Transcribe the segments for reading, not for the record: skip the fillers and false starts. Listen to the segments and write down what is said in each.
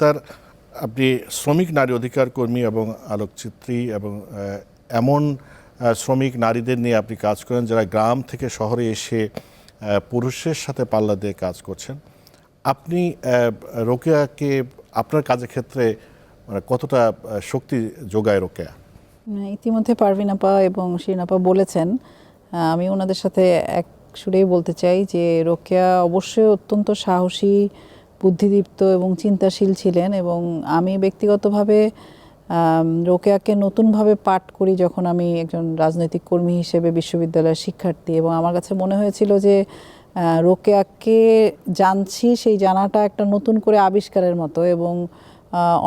Doctor, আপনি শ্রমিক নারী অধিকার কর্মী এবং আলোকচিত্রী এবং এমন শ্রমিক নারীদের নিয়ে আপনি কাজ করেন যারা গ্রাম থেকে শহরে এসে পুরুষের সাথে পাল্লা দিয়ে কাজ করছেন। আপনি রোকেয়াকে আপনার কাজের ক্ষেত্রে কতটা শক্তি যোগায় রোকেয়া? ইতিমধ্যে পারভিন আপা এবং শিরিন আপা বলেছেন, আমি ওনাদের সাথে এক সুরেই বলতে চাই যে রোকেয়া অবশ্যই অত্যন্ত সাহসী, বুদ্ধিদীপ্ত এবং চিন্তাশীল ছিলেন। এবং আমি ব্যক্তিগতভাবে রোকেয়াকে নতুনভাবে পাঠ করি যখন আমি একজন রাজনৈতিক কর্মী হিসেবে বিশ্ববিদ্যালয়ের শিক্ষার্থী, এবং আমার কাছে মনে হয়েছিল যে রোকেয়াকে জানছি, সেই জানাটা একটা নতুন করে আবিষ্কারের মতো এবং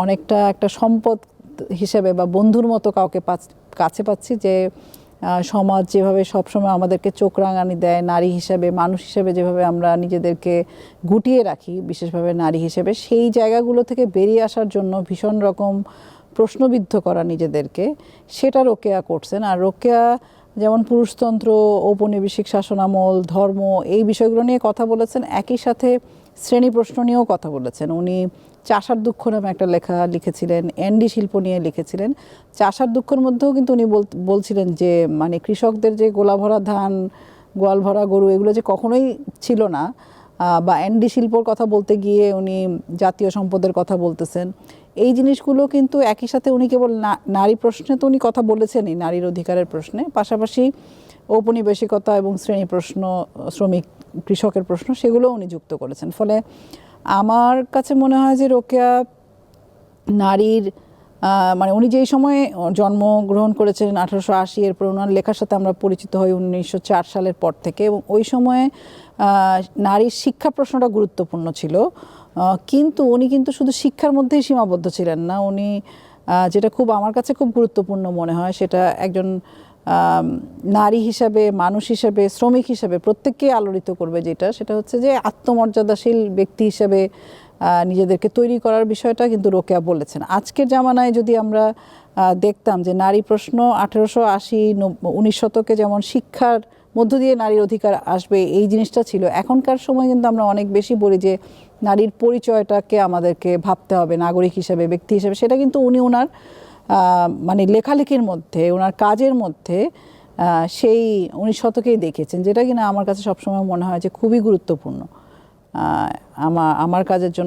অনেকটা একটা সম্পদ হিসেবে বা বন্ধুর মতো কাউকে কাছে পাচ্ছি, যে সমাজ যেভাবে সবসময় আমাদেরকে চোখ রাঙানি দেয় নারী হিসেবে, মানুষ হিসেবে যেভাবে আমরা নিজেদেরকে গুটিয়ে রাখি, বিশেষভাবে নারী হিসেবে, সেই জায়গাগুলো থেকে বেরিয়ে আসার জন্য ভীষণ রকম প্রশ্নবিদ্ধ করা নিজেদেরকে, সেটা রোকেয়া করছেন। আর রোকেয়া যেমন পুরুষতন্ত্র, ঔপনিবেশিক শাসনামল, ধর্ম, এই বিষয়গুলো নিয়ে কথা বলেছেন, একই সাথে শ্রেণী প্রশ্ন নিয়েও কথা বলেছেন। উনি চাষার দুঃখ নামে একটা লেখা লিখেছিলেন, এন্ডি শিল্প নিয়ে লিখেছিলেন। চাষার দুঃখের মধ্যেও কিন্তু উনি বলছিলেন যে মানে কৃষকদের যে গোলা ভরা ধান, গোয়াল ভরা গরু, এগুলো যে কখনোই ছিল না, বা এন্ডি শিল্পর কথা বলতে গিয়ে উনি জাতীয় সম্পদের কথা বলতেছেন। এই জিনিসগুলো কিন্তু একই সাথে উনি কেবল নারী প্রশ্নে তো উনি কথা বলেছেনই, নারীর অধিকারের প্রশ্নে, পাশাপাশি ঔপনিবেশিকতা এবং শ্রেণী প্রশ্ন, শ্রমিক কৃষকের প্রশ্ন, সেগুলোও উনি যুক্ত করেছেন। ফলে আমার কাছে মনে হয় যে রোকেয়া নারীর মানে উনি যেই সময়ে জন্মগ্রহণ করেছেন 1880, এরপর ওনার লেখার সাথে আমরা পরিচিত হই 1904 সালের পর থেকে, এবং ওই সময়ে নারীর শিক্ষা প্রশ্নটা গুরুত্বপূর্ণ ছিল। কিন্তু উনি কিন্তু শুধু শিক্ষার মধ্যেই সীমাবদ্ধ ছিলেন না। উনি যেটা খুব আমার কাছে খুব গুরুত্বপূর্ণ মনে হয়, সেটা একজন নারী হিসাবে, মানুষ হিসাবে, শ্রমিক হিসাবে প্রত্যেককে আলোড়িত করবে, সেটা হচ্ছে যে আত্মমর্যাদাশীল ব্যক্তি হিসাবে নিজেদেরকে তৈরি করার বিষয়টা কিন্তু রোকেয়া বলেছেন। আজকের জামানায় যদি আমরা দেখতাম যে নারী প্রশ্ন 1880-19 শতকে যেমন শিক্ষার মধ্য দিয়ে নারীর অধিকার আসবে, এই জিনিসটা ছিল, এখনকার সময় কিন্তু আমরা অনেক বেশি বলি যে নারীর পরিচয়টাকে আমাদেরকে ভাবতে হবে নাগরিক হিসাবে, ব্যক্তি হিসাবে। সেটা কিন্তু উনি ওনার মানে লেখালেখির মধ্যে, ওনার কাজের মধ্যে সেই 19 শতকেই দেখেছেন, যেটা কিনা আমার কাছে সবসময় মনে হয় যে খুবই গুরুত্বপূর্ণ আমার কাজের জন্য।